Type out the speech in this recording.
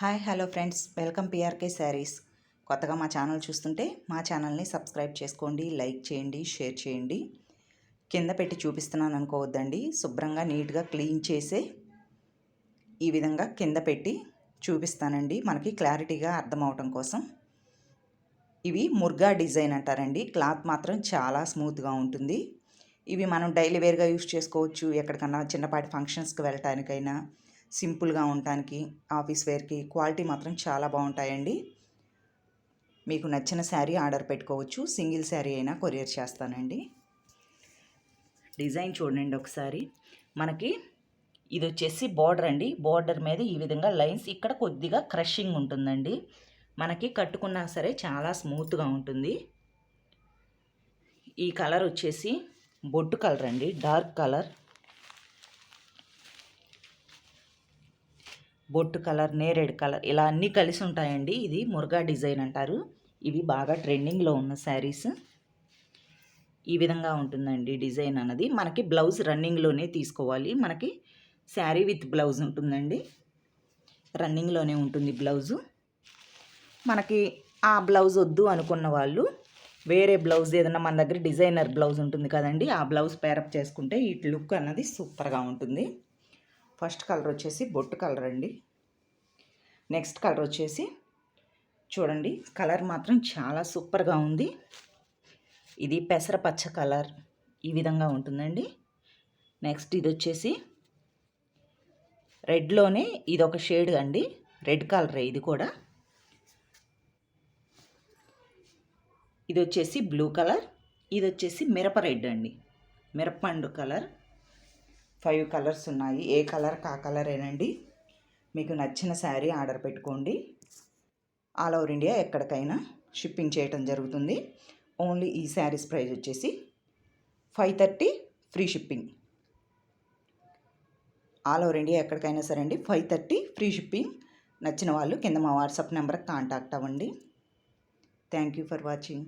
Hi hello friends, welcome PRK saris. కొత్తగా మా channel చూస్తుంటే మా ఛానల్ని సబ్స్క్రైబ్ చేసుకోండి, లైక్ చేయండి, షేర్ చేయండి. కింద పెట్టి చూపిస్తున్నాను అనుకోవద్దండి, శుభ్రంగా నీట్గా క్లీన్ చేసే ఈ విధంగా కింద పెట్టి చూపిస్తానండి, మనకి క్లారిటీగా అర్థం అవటం కోసం. ఇవి ముర్గా డిజైన్ అంటారండి. క్లాత్ మాత్రం చాలా స్మూత్గా ఉంటుంది. ఇవి మనం డైలీ వేర్గా యూస్ చేసుకోవచ్చు, ఎక్కడికన్నా చిన్నపాటి ఫంక్షన్స్కి వెళ్ళటానికైనా, సింపుల్గా ఉండటానికి, ఆఫీస్ వేర్కి. క్వాలిటీ మాత్రం చాలా బాగుంటాయండి. మీకు నచ్చిన శారీ ఆర్డర్ పెట్టుకోవచ్చు, సింగిల్ శారీ అయినా కొరియర్ చేస్తానండి. డిజైన్ చూడండి ఒకసారి. మనకి ఇది వచ్చేసి బార్డర్ అండి. బార్డర్ మీద ఈ విధంగా లైన్స్, ఇక్కడ కొద్దిగా క్రషింగ్ ఉంటుందండి. మనకి కట్టుకున్నా సరే చాలా స్మూత్గా ఉంటుంది. ఈ కలర్ వచ్చేసి బొట్టు కలర్ అండి, డార్క్ కలర్. బొట్టు కలర్, నేరేడు కలర్, ఇలా అన్నీ కలిసి ఉంటాయండి. ఇది ముర్గా డిజైన్ అంటారు. ఇవి బాగా ట్రెండింగ్లో ఉన్న శారీస్. ఈ విధంగా ఉంటుందండి డిజైన్ అన్నది. మనకి బ్లౌజ్ రన్నింగ్లోనే తీసుకోవాలి. మనకి శారీ విత్ బ్లౌజ్ ఉంటుందండి, రన్నింగ్లోనే ఉంటుంది బ్లౌజు. మనకి ఆ బ్లౌజ్ వద్దు అనుకున్న వాళ్ళు వేరే బ్లౌజ్ ఏదైనా మన దగ్గర డిజైనర్ బ్లౌజ్ ఉంటుంది కదండి, ఆ బ్లౌజ్ పేరప్ చేసుకుంటే ఈ లుక్ అన్నది సూపర్గా ఉంటుంది. ఫస్ట్ కలర్ వచ్చేసి బొట్టు కలర్ అండి. నెక్స్ట్ కలర్ వచ్చేసి చూడండి, కలర్ మాత్రం చాలా సూపర్గా ఉంది. ఇది పెసరపచ్చ కలర్, ఈ విధంగా ఉంటుందండి. నెక్స్ట్ ఇది వచ్చేసి రెడ్లోనే ఇది ఒక షేడ్ అండి, రెడ్ కలరే ఇది కూడా. ఇది వచ్చేసి బ్లూ కలర్, ఇది వచ్చేసి మిరప రెడ్ అండి, మిరపండు కలర్. 5 కలర్స్ ఉన్నాయి, ఏ కలర్ కా కలరేనండి. మీకు నచ్చిన శారీ ఆర్డర్ పెట్టుకోండి. ఆల్ ఓవర్ ఇండియా ఎక్కడికైనా షిప్పింగ్ చేయటం జరుగుతుంది. ఓన్లీ ఈ శారీస్ ప్రైస్ వచ్చేసి 530 free shipping. All over India ఎక్కడికైనా సరే అండి, 530 ఫ్రీ షిప్పింగ్. నచ్చిన వాళ్ళు కింద మా వాట్సాప్ నెంబర్కి కాంటాక్ట్ అవ్వండి. Thank you for watching.